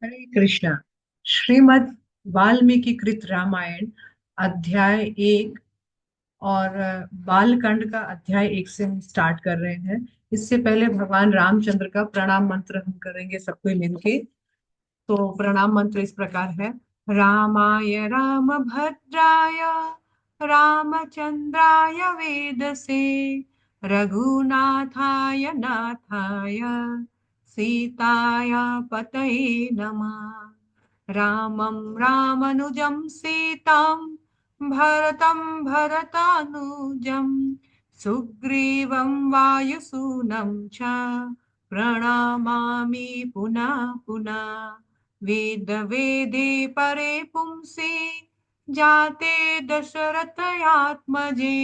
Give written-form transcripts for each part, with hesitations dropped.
हरे कृष्णा। श्रीमद् वाल्मीकि कृत रामायण अध्याय 1 और बालकांड का अध्याय 1 से हम स्टार्ट कर रहे हैं। इससे पहले भगवान रामचंद्र का प्रणाम मंत्र हम करेंगे सबको मिलके। तो प्रणाम मंत्र इस प्रकार है। रामाय रामभद्राय रामचंद्राय वेदसे रघुनाथाय नाथाय सीताय पतये नमः। रामं रामनुजं सीतां भरतं भरतानुजं सुग्रीवं वायुसूनं च प्रणमामि पुनः पुनः। वेद वेदे परे पुंसि जाते दशरथयात्मजे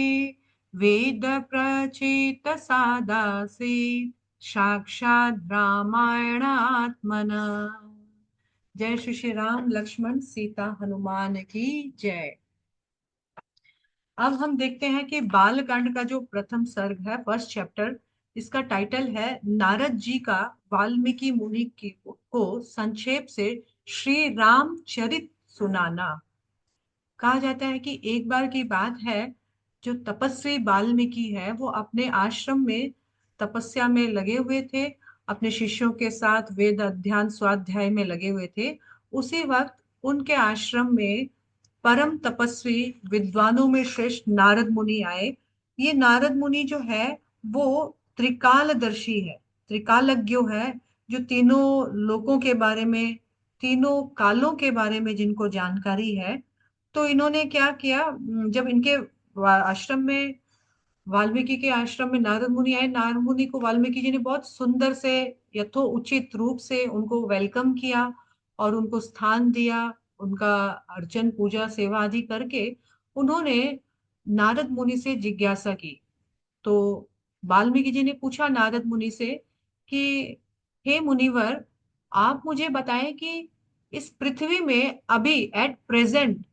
वेद प्रचेत सादासि साक्षात् रामायणात्मना। जय श्री श्री राम लक्ष्मण सीता हनुमान की जय। अब हम देखते हैं कि बालकांड का जो प्रथम सर्ग है, फर्स्ट चैप्टर, इसका टाइटल है नारद जी का वाल्मीकि मुनि को संक्षेप से श्री रामचरित सुनाना। कहा जाता है कि एक बार की बात है, जो तपस्वी वाल्मीकि है वो अपने आश्रम में तपस्या में लगे हुए थे, अपने शिष्यों के साथ वेद अध्ययन स्वाध्याय में लगे हुए थे। उसी वक्त उनके आश्रम में परम तपस्वी विद्वानों में श्रेष्ठ नारद मुनि आए। ये नारद मुनि जो है वो त्रिकालदर्शी है, त्रिकालज्ञ है, जो तीनों लोकों के बारे में, तीनों कालों के बारे में जिनको जानकारी है। तो इन्होंने क्या किया, जब इनके आश्रम में, वाल्मीकि के आश्रम में नारद मुनि आए, नारद मुनि को वाल्मीकि जी ने बहुत सुंदर से यथोचित रूप से उनको वेलकम किया और उनको स्थान दिया। उनका अर्चन पूजा सेवा आदि करके उन्होंने नारद मुनि से जिज्ञासा की। तो वाल्मीकि जी ने पूछा नारद मुनि से कि हे मुनिवर, आप मुझे बताएं कि इस पृथ्वी में अभी एट प्रेजेंट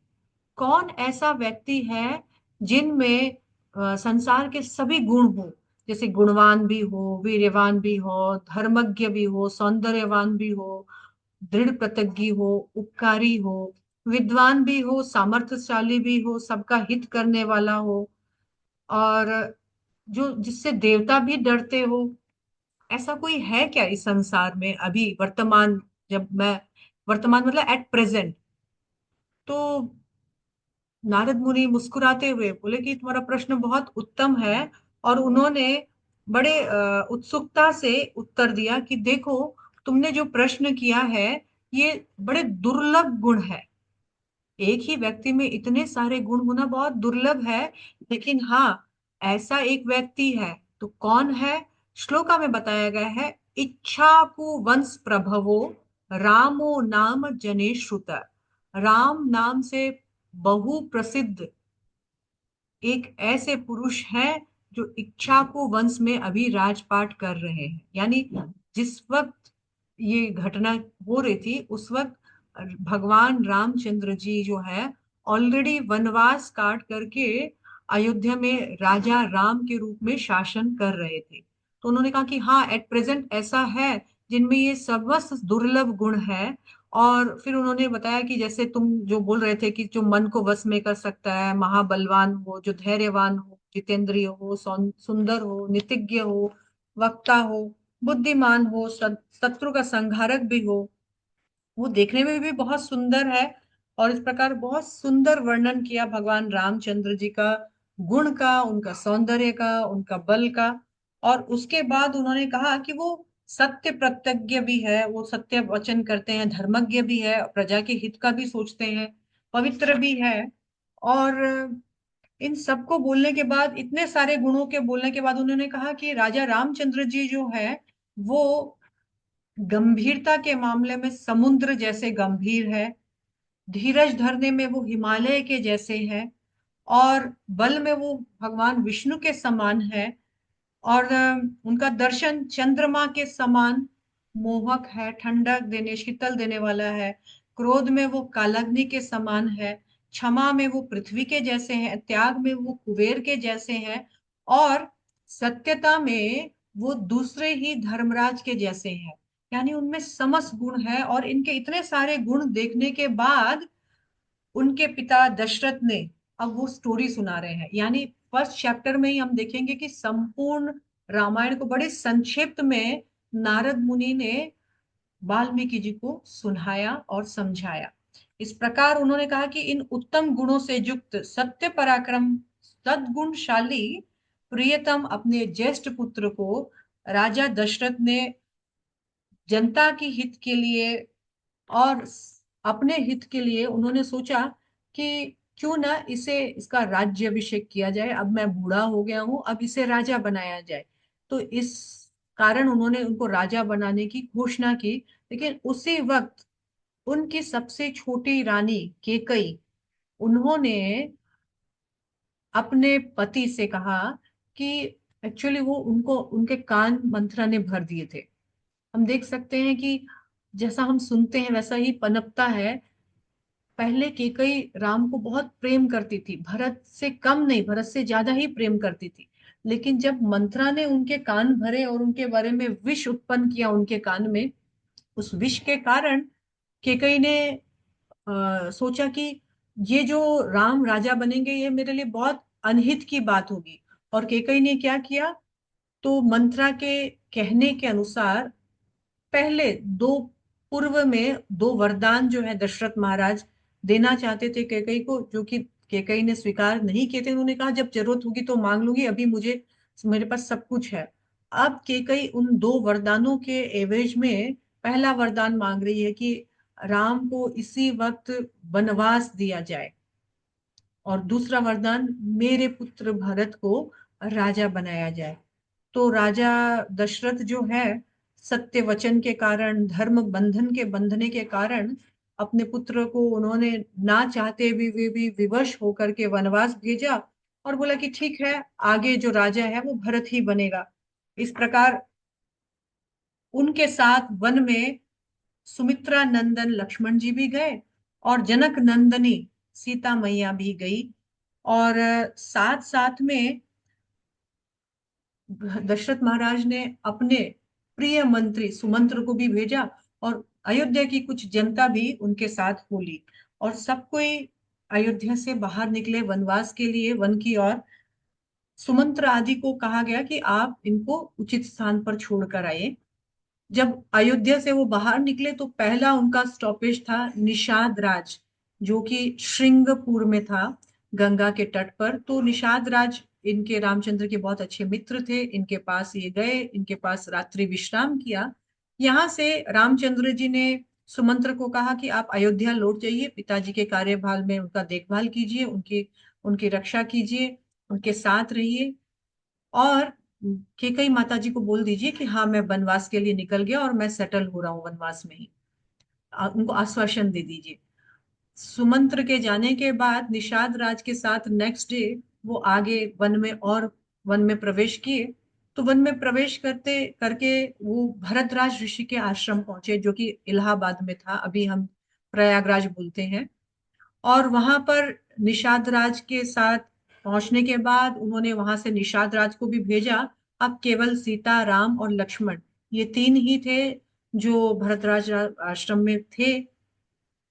कौन ऐसा व्यक्ति है जिनमें संसार के सभी गुण हो, जैसे गुणवान भी हो, वीर्यवान भी हो, धर्मज्ञ भी हो, सौंदर्यवान भी हो, दृढ़ प्रतिज्ञी हो, उपकारी हो, विद्वान भी हो, सामर्थ्यशाली भी हो, सबका हित करने वाला हो, और जो जिससे देवता भी डरते हो। ऐसा कोई है क्या इस संसार में अभी वर्तमान, जब मैं, वर्तमान मतलब एट प्रेजेंट। तो नारद मुनि मुस्कुराते हुए बोले कि तुम्हारा प्रश्न बहुत उत्तम है। और उन्होंने बड़े उत्सुकता से उत्तर दिया कि देखो, तुमने जो प्रश्न किया है ये बड़े दुर्लभ गुण है। एक ही व्यक्ति में इतने सारे गुण होना बहुत दुर्लभ है। लेकिन हाँ, ऐसा एक व्यक्ति है। तो कौन है? श्लोका में बताया गया है, इच्छाकु वंश प्रभवो रामो नाम जने श्रुत। राम नाम से बहु प्रसिद्ध एक ऐसे पुरुष हैं जो इक्ष्वाकु वंश में अभी राजपाट कर रहे हैं। यानी जिस वक्त ये घटना हो रही थी उस वक्त भगवान रामचंद्र जी जो है ऑलरेडी वनवास काट करके अयोध्या में राजा राम के रूप में शासन कर रहे थे। तो उन्होंने कहा कि हाँ, एट प्रेजेंट ऐसा है जिनमें ये सर्वस्व दुर्लभ गुण है। और फिर उन्होंने बताया कि जैसे तुम जो बोल रहे थे कि जो मन को वश में कर सकता है, महाबलवान हो, जो धैर्यवान हो, जितेंद्रिय हो, सुंदर हो, नीतिज्ञ हो, वक्ता हो, बुद्धिमान हो, शत्रु का संहारक भी हो, वो देखने में भी बहुत सुंदर है। और इस प्रकार बहुत सुंदर वर्णन किया भगवान रामचंद्र जी का, गुण का, उनका सौंदर्य का, उनका बल का। और उसके बाद उन्होंने कहा कि वो सत्य प्रतिज्ञ भी है, वो सत्य वचन करते हैं, धर्मज्ञ भी है, प्रजा के हित का भी सोचते हैं, पवित्र भी है। और इन सबको बोलने के बाद, इतने सारे गुणों के बोलने के बाद, उन्होंने कहा कि राजा रामचंद्र जी जो है वो गंभीरता के मामले में समुद्र जैसे गंभीर है, धीरज धरने में वो हिमालय के जैसे है, और बल में वो भगवान विष्णु के समान है, और उनका दर्शन चंद्रमा के समान मोहक है, ठंडक देने, शीतल देने वाला है। क्रोध में वो कालाग्नि के समान है, क्षमा में वो पृथ्वी के जैसे हैं, त्याग में वो कुबेर के जैसे हैं, और सत्यता में वो दूसरे ही धर्मराज के जैसे हैं। यानी उनमें समस्त गुण है। और इनके इतने सारे गुण देखने के बाद उनके पिता दशरथ ने अब वो स्टोरी सुना रहे हैं। यानी फर्स्ट चैप्टर में ही हम देखेंगे कि संपूर्ण रामायण को बड़े संक्षिप्त में नारद मुनि ने वाल्मीकि जी को सुनाया और समझाया। इस प्रकार उन्होंने कहा कि इन उत्तम गुणों से युक्त सत्य पराक्रम सद्गुणशाली प्रियतम अपने ज्येष्ठ पुत्र को राजा दशरथ ने जनता की हित के लिए और अपने हित के लिए उन्होंने सोचा कि क्यों ना इसे इसका राज्यभिषेक किया जाए। अब मैं बूढ़ा हो गया हूं, अब इसे राजा बनाया जाए। तो इस कारण उन्होंने उनको राजा बनाने की घोषणा की। लेकिन उसी वक्त उनकी सबसे छोटी रानी केकई, उन्होंने अपने पति से कहा कि एक्चुअली वो उनको उनके कान मंथरा ने भर दिए थे। हम देख सकते हैं कि जैसा हम सुनते हैं वैसा ही पनपता है। पहले केकई राम को बहुत प्रेम करती थी, भरत से कम नहीं, भरत से ज्यादा ही प्रेम करती थी। लेकिन जब मंथरा ने उनके कान भरे और उनके बारे में विष उत्पन्न किया उनके कान में, उस विष के कारण केकई ने सोचा कि ये जो राम राजा बनेंगे ये मेरे लिए बहुत अनहित की बात होगी। और केकई ने क्या किया, तो मंत्रा के कहने के अनुसार पहले दो पूर्व में दो वरदान जो है दशरथ महाराज देना चाहते थे कैकई को, जो कि कैकई ने स्वीकार नहीं किए थे। उन्होंने कहा जब जरूरत होगी तो मांग लूंगी, अभी मुझे मेरे पास सब कुछ है। अब कैकई उन दो वरदानों के एवज में पहला वरदान मांग रही है कि राम को इसी वक्त वनवास दिया जाए, और दूसरा वरदान मेरे पुत्र भरत को राजा बनाया जाए। तो राजा दशरथ जो है, सत्य वचन के कारण, धर्म बंधन के बंधने के कारण अपने पुत्र को उन्होंने ना चाहते भी विवश होकर के वनवास भेजा, और बोला कि ठीक है, आगे जो राजा है वो भरत ही बनेगा। इस प्रकार उनके साथ वन में सुमित्रा नंदन लक्ष्मण जी भी गए, और जनक नंदनी सीता मैया भी गई। और साथ साथ में दशरथ महाराज ने अपने प्रिय मंत्री सुमंत्र को भी भेजा, और अयोध्या की कुछ जनता भी उनके साथ हो ली। और सब कोई अयोध्या से बाहर निकले वनवास के लिए, वन की ओर। सुमंत्र आदि को कहा गया कि आप इनको उचित स्थान पर छोड़कर आइए। जब अयोध्या से वो बाहर निकले तो पहला उनका स्टॉपेज था निषाद राज, जो कि श्रृंगपुर में था, गंगा के तट पर। तो निषाद राज इनके रामचंद्र के बहुत अच्छे मित्र थे, इनके पास ये गए, इनके पास रात्रि विश्राम किया। यहाँ से रामचंद्र जी ने सुमंत्र को कहा कि आप अयोध्या लौट जाइए, पिताजी के कार्यभार में उनका देखभाल कीजिए, उनकी उनकी रक्षा कीजिए, उनके साथ रहिए। और केकई माता जी को बोल दीजिए कि हाँ, मैं वनवास के लिए निकल गया और मैं सेटल हो रहा हूँ वनवास में ही। उनको आश्वासन दे दीजिए। सुमंत्र के जाने के बाद निषाद राज के साथ नेक्स्ट डे वो आगे वन में और वन में प्रवेश किए। तो वन में प्रवेश करते करके वो भरद्वाज ऋषि के आश्रम पहुंचे, जो कि इलाहाबाद में था, अभी हम प्रयागराज बोलते हैं। और वहां पर निषाद राज के साथ पहुंचने के बाद उन्होंने वहां से निषाद राज को भी भेजा। अब केवल सीता, राम और लक्ष्मण, ये तीन ही थे जो भरतराज आश्रम में थे।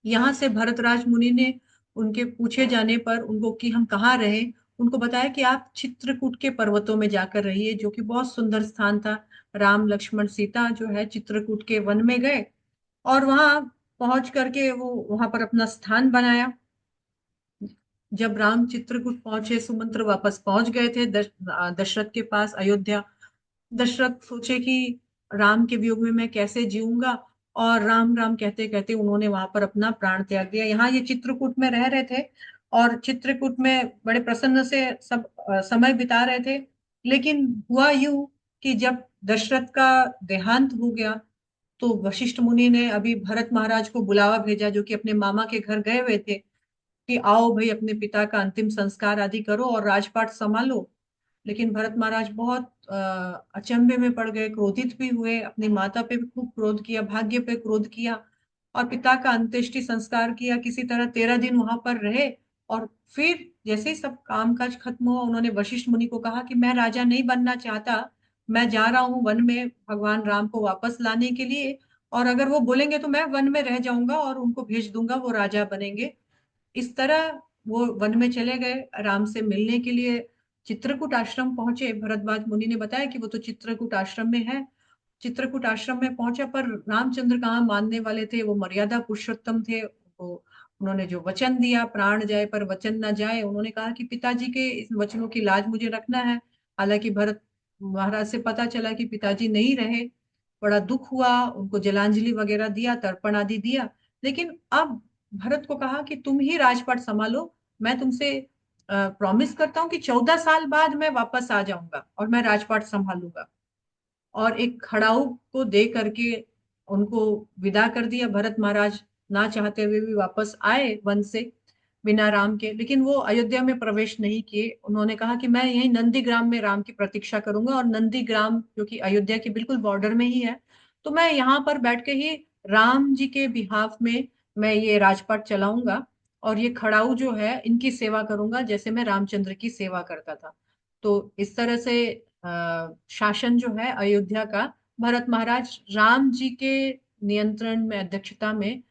यहाँ से भरतराज मुनि ने उनके पूछे जाने पर उनको कि हम कहाँ रहे, उनको बताया कि आप चित्रकूट के पर्वतों में जाकर रहिए, जो कि बहुत सुंदर स्थान था। राम लक्ष्मण सीता जो है चित्रकूट के वन में गए, और वहां पहुंच करके वो वहां पर अपना स्थान बनाया। जब राम चित्रकूट पहुंचे, सुमंत्र वापस पहुंच गए थे दशरथ के पास अयोध्या। दशरथ सोचे कि राम के वियोग में मैं कैसे जीऊंगा, और राम राम कहते कहते उन्होंने वहां पर अपना प्राण त्याग दिया। यहाँ ये चित्रकूट में रह रहे थे, और चित्रकूट में बड़े प्रसन्न से सब समय बिता रहे थे। लेकिन हुआ यूं कि जब दशरथ का देहांत हो गया, तो वशिष्ठ मुनि ने अभी भरत महाराज को बुलावा भेजा, जो कि अपने मामा के घर गए हुए थे, कि आओ भाई, अपने पिता का अंतिम संस्कार आदि करो और राजपाट संभालो। लेकिन भरत महाराज बहुत अचंभे में पड़ गए, क्रोधित भी हुए, अपनी माता पे भी खूब क्रोध किया, भाग्य पे क्रोध किया, और पिता का अंत्येष्टि संस्कार किया। किसी तरह 13 दिन वहां पर रहे। और फिर जैसे ही सब कामकाज खत्म हुआ, उन्होंने वशिष्ठ मुनि को कहा कि मैं राजा नहीं बनना चाहता, मैं जा रहा हूँ वन में भगवान राम को वापस लाने के लिए। और अगर वो बोलेंगे तो मैं वन में रह जाऊंगा और उनको भेज दूंगा, वो राजा बनेंगे। इस तरह वो वन में चले गए राम से मिलने के लिए। चित्रकूट आश्रम पहुंचे। भरद्वाज मुनि ने बताया कि वो तो चित्रकूट आश्रम में है। चित्रकूट आश्रम में पहुंचा, पर रामचंद्र कहाँ मानने वाले थे, वो मर्यादा पुरुषोत्तम थे। वो उन्होंने जो वचन दिया, प्राण जाए पर वचन न जाए, उन्होंने कहा कि पिताजी के इस वचनों की लाज मुझे रखना है। हालांकि भरत महाराज से पता चला कि पिताजी नहीं रहे, बड़ा दुख हुआ, उनको जलांजलि वगैरह दिया, तर्पण आदि दिया। लेकिन अब भरत को कहा कि तुम ही राजपाट संभालो, मैं तुमसे प्रॉमिस करता हूँ कि 14 साल बाद मैं वापस आ जाऊंगा और मैं राजपाट संभालूंगा। और एक खड़ाऊ को दे करके उनको विदा कर दिया। भरत महाराज ना चाहते हुए भी वापस आए वन से बिना राम के, लेकिन वो अयोध्या में प्रवेश नहीं किए। उन्होंने कहा कि मैं यही नंदीग्राम में राम की प्रतीक्षा करूंगा, और नंदीग्राम जो कि अयोध्या के बिल्कुल बॉर्डर में ही है, तो मैं यहाँ पर बैठ के ही राम जी के बिहाफ में मैं ये राजपाट चलाऊंगा, और ये खड़ाऊ जो है इनकी सेवा करूंगा जैसे मैं रामचंद्र की सेवा करता था। तो इस तरह से शासन जो है अयोध्या का, भरत महाराज राम जी के नियंत्रण में, अध्यक्षता में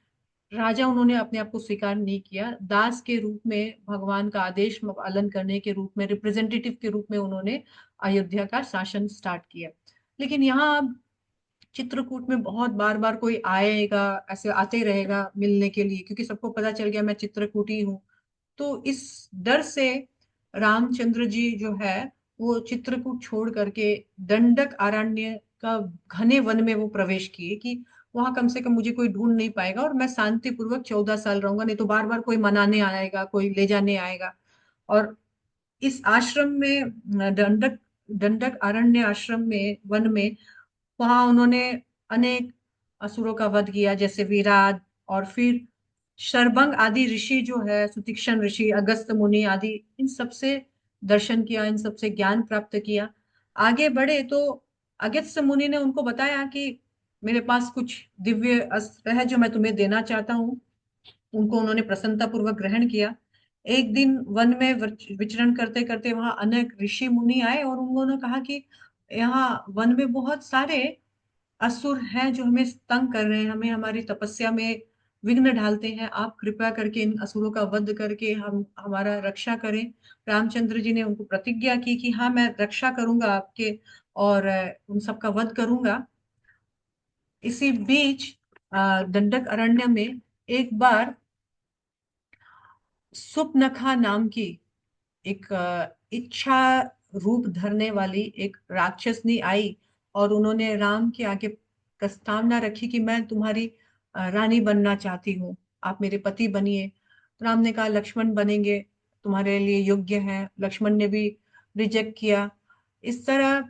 राजा, उन्होंने अपने आप को स्वीकार नहीं किया। दास के रूप में, भगवान का आदेश पालन करने के रूप में, रिप्रेजेंटेटिव के रूप में उन्होंने अयोध्या का शासन स्टार्ट किया। लेकिन यहाँ अब चित्रकूट में बहुत बार बार कोई आएगा, ऐसे आते रहेगा मिलने के लिए, क्योंकि सबको पता चल गया मैं चित्रकूटी हूँ। तो इस डर से रामचंद्र जी जो है वो चित्रकूट छोड़ करके दंडक अरण्य का घने वन में वो प्रवेश किए, कि वहां कम से कम मुझे कोई ढूंढ नहीं पाएगा और मैं शांति पूर्वक 14 साल रहूंगा, नहीं तो बार बार कोई मनाने आएगा, कोई ले जाने आएगा। और इस आश्रम में दंडक दंडक अरण्य आश्रम में, वन में, वहां उन्होंने अनेक असुरों का वध किया, जैसे विराट, और फिर शरभंग आदि ऋषि जो है, सुतीक्षण ऋषि, अगस्त मुनि आदि, इन सबसे दर्शन किया, इन सबसे ज्ञान प्राप्त किया। आगे बढ़े तो अगस्त मुनि ने उनको बताया कि मेरे पास कुछ दिव्य अस्त्र है जो मैं तुम्हें देना चाहता हूँ। उनको उन्होंने प्रसन्नता पूर्वक ग्रहण किया। एक दिन वन में विचरण करते करते वहां अनेक ऋषि मुनि आए, और उन्होंने कहा कि यहाँ वन में बहुत सारे असुर हैं जो हमें तंग कर रहे हैं, हमें हमारी तपस्या में विघ्न डालते हैं। आप कृपया करके इन असुरों का वध करके हम हमारा रक्षा करें। रामचंद्र जी ने उनको प्रतिज्ञा की कि हाँ, मैं रक्षा करूंगा आपके, और उन सबका वध करूंगा। इसी बीच दंडक अरण्य में एक बार सुपनखा नाम की एक इच्छा रूप धरने वाली एक राक्षसनी आई, और उन्होंने राम के आगे प्रस्तावना रखी कि मैं तुम्हारी रानी बनना चाहती हूँ, आप मेरे पति बनिए। राम ने कहा लक्ष्मण बनेंगे, तुम्हारे लिए योग्य है। लक्ष्मण ने भी रिजेक्ट किया। इस तरह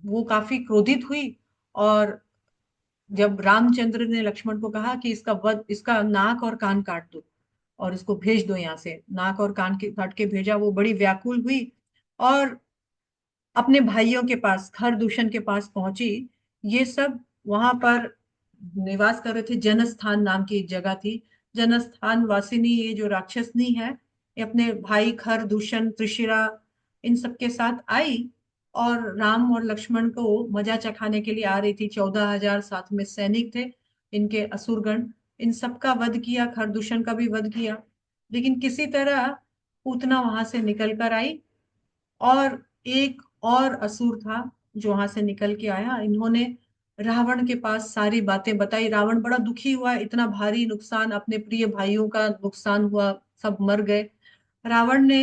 वो काफी क्रोधित हुई, और जब रामचंद्र ने लक्ष्मण को कहा कि इसका वध, इसका नाक और कान काट दो और इसको भेज दो यहाँ से, नाक और कान के काट के भेजा, वो बड़ी व्याकुल हुई और अपने भाइयों के पास, खरदूषण के पास पहुंची। ये सब वहां पर निवास कर रहे थे। जनस्थान नाम की एक जगह थी। जनस्थान वासिनी, ये जो राक्षसनी है, ये अपने भाई खरदूषण, त्रिशिरा, इन सब के साथ आई, और राम और लक्ष्मण को मजा चखाने के लिए आ रही थी। 14,000 साथ में सैनिक थे इनके, असुरगण। इन सबका वध किया, खरदूषण का भी वध किया। लेकिन किसी तरह पूतना वहां से निकल कर आई, और एक और असुर था जो वहां से निकल के आया। इन्होंने रावण के पास सारी बातें बताई। रावण बड़ा दुखी हुआ, इतना भारी नुकसान, अपने प्रिय भाइयों का नुकसान हुआ, सब मर गए। रावण ने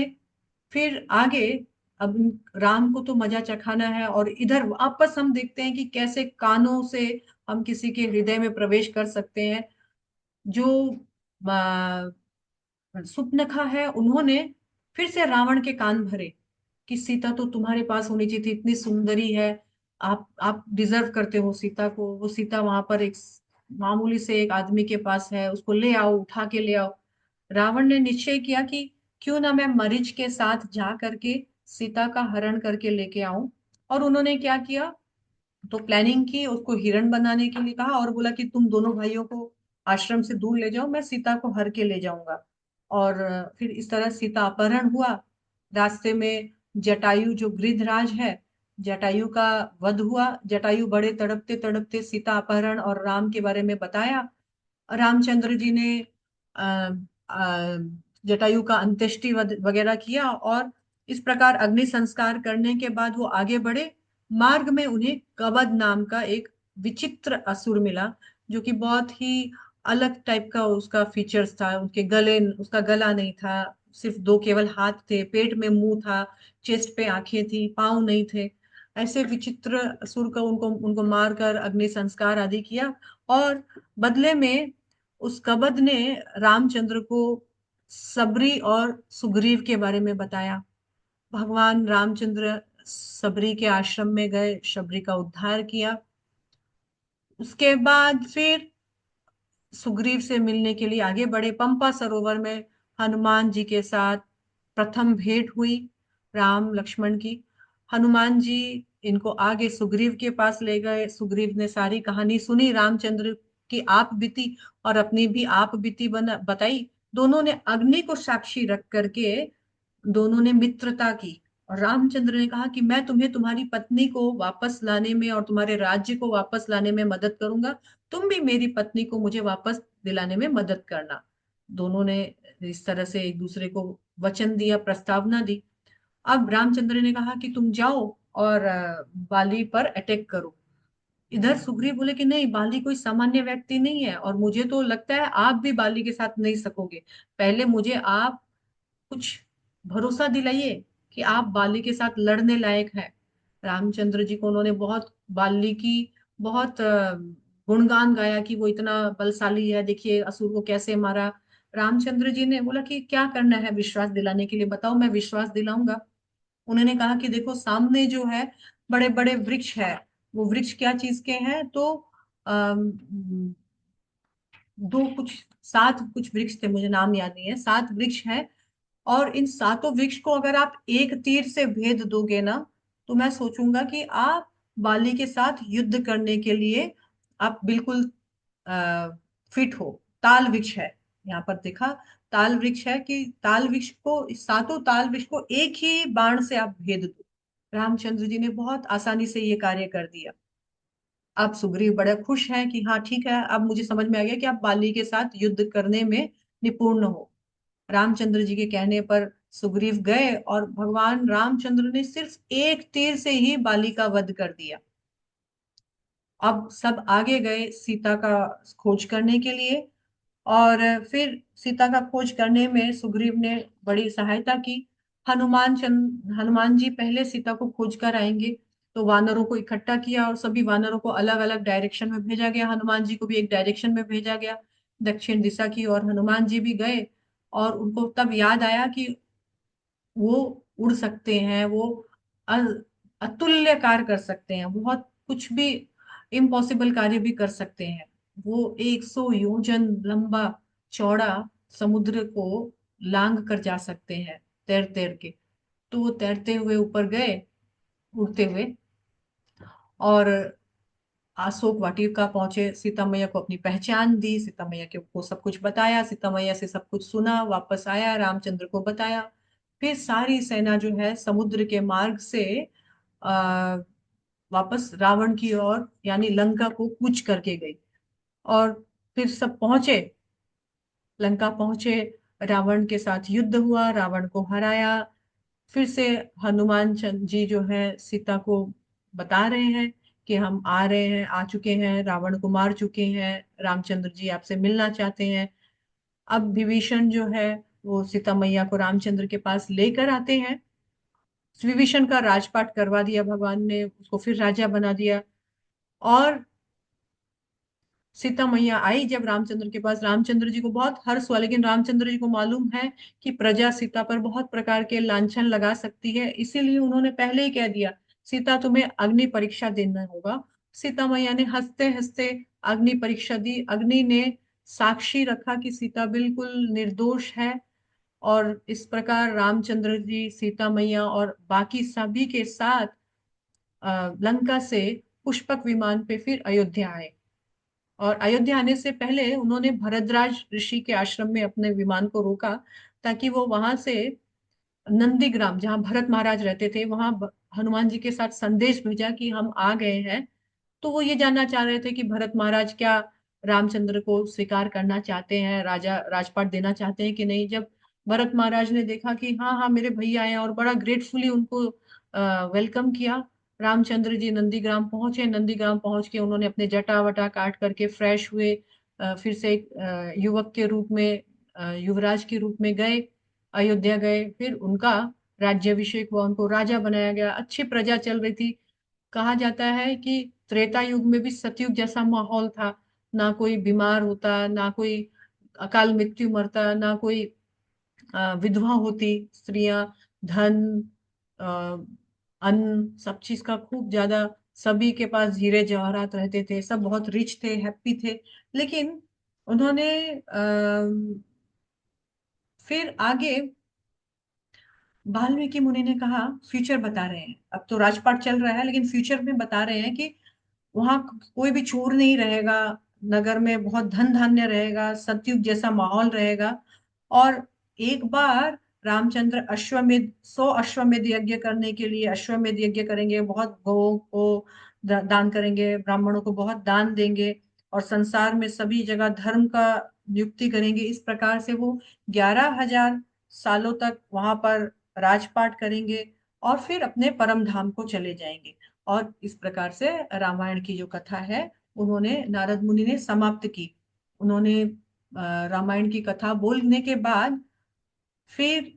फिर आगे, अब राम को तो मजा चखाना है, और इधर वापस हम देखते हैं कि कैसे कानों से हम किसी के हृदय में प्रवेश कर सकते हैं। जो सुपनखा है, उन्होंने फिर से रावण के कान भरे कि सीता तो तुम्हारे पास होनी चाहिए थी, इतनी सुंदरी है, आप डिजर्व करते हो सीता को। वो सीता वहां पर एक मामूली से एक आदमी के पास है, उसको ले आओ, उठा के ले आओ। रावण ने निश्चय किया कि क्यों ना मैं मरीच के साथ जा करके सीता का हरण करके लेके आऊं। और उन्होंने क्या किया, तो प्लानिंग की, उसको हिरण बनाने के लिए कहा, और बोला कि तुम दोनों भाइयों को आश्रम से दूर ले जाओ, मैं सीता को हर के ले जाऊंगा। और फिर इस तरह सीता अपहरण हुआ। रास्ते में जटायु जो गृधराज है, जटायु का वध हुआ। जटायु बड़े तड़पते तड़पते सीता अपहरण और राम के बारे में बताया। रामचंद्र जी ने अ, अ, जटायु का अंत्येष्टि वगैरह किया, और इस प्रकार अग्नि संस्कार करने के बाद वो आगे बढ़े। मार्ग में उन्हें कबद नाम का एक विचित्र असुर मिला, जो कि बहुत ही अलग टाइप का उसका फीचर्स था। उसका गला नहीं था, सिर्फ दो केवल हाथ थे, पेट में मुंह था, चेस्ट पे आंखें थी, पाँव नहीं थे। ऐसे विचित्र असुर का उनको उनको मारकर अग्नि संस्कार आदि किया। और बदले में उस कबद ने रामचंद्र को सबरी और सुग्रीव के बारे में बताया। भगवान रामचंद्र सबरी के आश्रम में गए, सबरी का उद्धार किया। उसके बाद फिर सुग्रीव से मिलने के लिए आगे बढ़े। पंपा सरोवर में हनुमान जी के साथ प्रथम भेंट हुई राम लक्ष्मण की। हनुमान जी इनको आगे सुग्रीव के पास ले गए। सुग्रीव ने सारी कहानी सुनी, रामचंद्र की आप बीती और अपनी भी आप बीती बताई। दोनों ने अग्नि को साक्षी रख करके दोनों ने मित्रता की। और रामचंद्र ने कहा कि मैं तुम्हें तुम्हारी पत्नी को वापस लाने में और तुम्हारे राज्य को वापस लाने में मदद करूंगा, तुम भी मेरी पत्नी को मुझे वापस दिलाने में मदद करना। दोनों ने इस तरह से एक दूसरे को वचन दिया, प्रस्तावना दी। अब रामचंद्र ने कहा कि तुम जाओ और बाली पर अटैक करो। इधर सुग्रीव बोले कि नहीं, बाली कोई सामान्य व्यक्ति नहीं है, और मुझे तो लगता है आप भी बाली के साथ नहीं सकोगे। पहले मुझे आप कुछ भरोसा दिलाइए कि आप बाली के साथ लड़ने लायक है। रामचंद्र जी को उन्होंने बहुत बाली की बहुत गुणगान गाया कि वो इतना बलशाली है, देखिए असुर को कैसे मारा। रामचंद्र जी ने बोला कि क्या करना है विश्वास दिलाने के लिए, बताओ मैं विश्वास दिलाऊंगा। उन्होंने कहा कि देखो सामने जो है बड़े बड़े वृक्ष है। वो वृक्ष क्या चीज के हैं, तो अम, दो कुछ सात कुछ वृक्ष थे, मुझे नाम याद नहीं है, सात वृक्ष हैं। और इन सातों वृक्ष को अगर आप एक तीर से भेद दोगे ना, तो मैं सोचूंगा कि आप बाली के साथ युद्ध करने के लिए आप बिल्कुल फिट हो। ताल वृक्ष है, यहाँ पर देखा, ताल वृक्ष है कि ताल वृक्ष को, इस सातों ताल वृक्ष को एक ही बाण से आप भेद दो। रामचंद्र जी ने बहुत आसानी से ये कार्य कर दिया। अब सुग्रीव बड़े खुश हैं कि हाँ ठीक है, अब मुझे समझ में आ गया कि आप बाली के साथ युद्ध करने में निपुण हो। रामचंद्र जी के कहने पर सुग्रीव गए और भगवान रामचंद्र ने सिर्फ एक तीर से ही बाली का वध कर दिया। अब सब आगे गए सीता का खोज करने के लिए। और फिर सीता का खोज करने में सुग्रीव ने बड़ी सहायता की। हनुमान जी पहले सीता को खोज कर आएंगे, तो वानरों को इकट्ठा किया और सभी वानरों को अलग अलग डायरेक्शन में भेजा गया। हनुमान जी को भी एक डायरेक्शन में भेजा गया, दक्षिण दिशा की और हनुमान जी भी गए। और उनको तब याद आया कि वो उड़ सकते हैं, वो अतुल्य कार्य कर सकते हैं, बहुत कुछ भी इम्पॉसिबल कार्य भी कर सकते हैं। वो 100 योजन लंबा चौड़ा समुद्र को लांग कर जा सकते हैं, तैर तैर के। तो वो तैरते हुए ऊपर गए, उड़ते हुए, और अशोक वाटिका पहुंचे। सीता मैया को अपनी पहचान दी, सीता मैया के को सब कुछ बताया, सीता मैया से सब कुछ सुना, वापस आया, रामचंद्र को बताया। फिर सारी सेना जो है समुद्र के मार्ग से आ, वापस रावण की ओर यानी लंका को कूच करके गई। और फिर सब पहुंचे, लंका पहुंचे, रावण के साथ युद्ध हुआ, रावण को हराया। फिर से हनुमान चंद जी जो है सीता को बता रहे हैं कि हम आ रहे हैं, आ चुके हैं, रावण को मार चुके हैं, रामचंद्र जी आपसे मिलना चाहते हैं। अब विभीषण जो है वो सीता मैया को रामचंद्र के पास लेकर आते हैं। विभीषण का राजपाट करवा दिया भगवान ने, उसको फिर राजा बना दिया। और सीता मैया आई जब रामचंद्र के पास, रामचंद्र जी को बहुत हर्ष हुआ, लेकिन रामचंद्र जी को मालूम है कि प्रजा सीता पर बहुत प्रकार के लांछन लगा सकती है, इसीलिए उन्होंने पहले ही कह दिया सीता तुम्हें अग्नि परीक्षा देना होगा। सीता मैया ने हंसते हंसते अग्नि परीक्षा दी। अग्नि ने साक्षी रखा कि सीता बिल्कुल निर्दोष है। और इस प्रकार रामचंद्र जी, सीता मैया और बाकी सभी के साथ लंका से पुष्पक विमान पे फिर अयोध्या आए। और अयोध्या आने से पहले उन्होंने भरद्वाज ऋषि के आश्रम में अपने विमान को रोका, ताकि वो वहां से नंदीग्राम, जहां भरत महाराज रहते थे, वहां हनुमान जी के साथ संदेश भेजा कि हम आ गए हैं। तो वो ये जानना चाह रहे थे कि भरत महाराज क्या रामचंद्र को स्वीकार करना चाहते हैं, राजा राजपाट देना चाहते हैं कि नहीं। जब भरत महाराज ने देखा कि हाँ हाँ मेरे भैया आए हैं, और बड़ा ग्रेटफुली उनको वेलकम किया, रामचंद्र जी नंदीग्राम पहुंचे। नंदीग्राम पहुंच के उन्होंने अपने जटा वटा काट करके फ्रेश हुए, फिर से एक युवक के रूप में, युवराज के रूप में गए, अयोध्या गए। फिर उनका राज्याभिषेक हुआ, उनको राजा बनाया गया, अच्छी प्रजा चल रही थी। कहा जाता है कि त्रेता युग में भी सतयुग जैसा माहौल था, ना कोई बीमार होता, ना कोई अकाल मृत्यु मरता, ना कोई विधवा होती। स्त्रियां, धन, अ, अन्न, सब चीज का खूब ज्यादा, सभी के पास हीरे जवाहरात रहते थे, सब बहुत रिच थे, हैप्पी थे। लेकिन उन्होंने फिर आगे वाल्मीकि मुनि ने कहा, फ्यूचर बता रहे हैं, अब तो राजपाट चल रहा है लेकिन फ्यूचर में बता रहे हैं कि वहां कोई भी चोर नहीं रहेगा, नगर में बहुत धन धान्य रहेगा, सतयुग जैसा माहौल रहेगा। और एक बार रामचंद्र अश्वमेध 100 अश्वमेध यज्ञ करने के लिए अश्वमेध यज्ञ करेंगे, बहुत गौ को दान करेंगे, ब्राह्मणों को बहुत दान देंगे, और संसार में सभी जगह धर्म का नियुक्ति करेंगे। इस प्रकार से वो 11,000 सालों तक वहां पर राजपाट करेंगे, और फिर अपने परम धाम को चले जाएंगे। और इस प्रकार से रामायण की जो कथा है, उन्होंने, नारद मुनि ने समाप्त की। उन्होंने रामायण की कथा बोलने के बाद फिर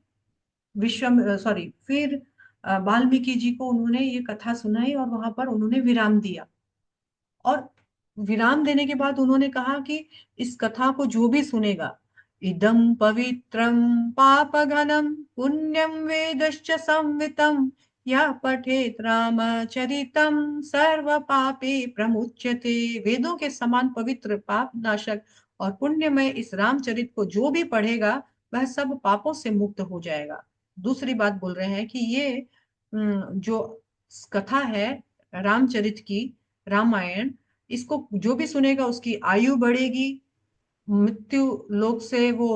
फिर वाल्मीकि जी को उन्होंने ये कथा सुनाई, और वहां पर उन्होंने विराम दिया। और विराम देने के बाद उन्होंने कहा कि इस कथा को जो भी सुनेगा, इदम पवित्रम पाप घनम पुण्यम वेदश्च संवितम या पठेत रामचरितम सर्व पापे प्रमुच्यते। वेदों के समान पवित्र, पाप नाशक और पुण्यमय इस रामचरित को जो भी पढ़ेगा, वह सब पापों से मुक्त हो जाएगा। दूसरी बात बोल रहे हैं कि ये जो कथा है रामचरित की, रामायण, इसको जो भी सुनेगा उसकी आयु बढ़ेगी, मृत्यु लोक से वो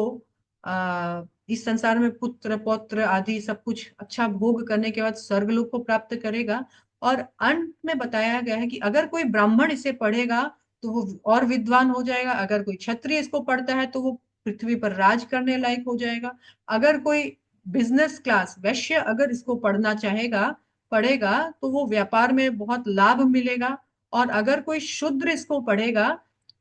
इस संसार में पुत्र पौत्र आदि सब कुछ अच्छा भोग करने के बाद स्वर्गलोक को प्राप्त करेगा। और अंत में बताया गया है कि अगर कोई ब्राह्मण इसे पढ़ेगा तो वो और विद्वान हो जाएगा, अगर कोई क्षत्रिय इसको पढ़ता है तो वो पृथ्वी पर राज करने लायक हो जाएगा, अगर कोई बिजनेस क्लास वैश्य अगर इसको पढ़ना चाहेगा, पढ़ेगा, तो वो व्यापार में बहुत लाभ मिलेगा, और अगर कोई शूद्र इसको पढ़ेगा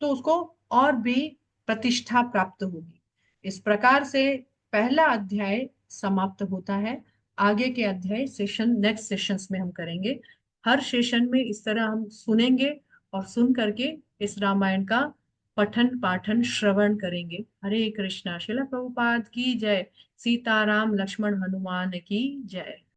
तो उसको और भी प्रतिष्ठा प्राप्त होगी। इस प्रकार से पहला अध्याय समाप्त होता है। आगे के अध्याय सेशन नेक्स्ट सेशंस में हम करेंगे। हर सेशन में इस तरह हम सुनेंगे, और सुन करके इस रामायण का पठन पाठन श्रवण करेंगे। हरे कृष्णा। श्रील प्रभुपाद की जय। सीताराम लक्ष्मण हनुमान की जय।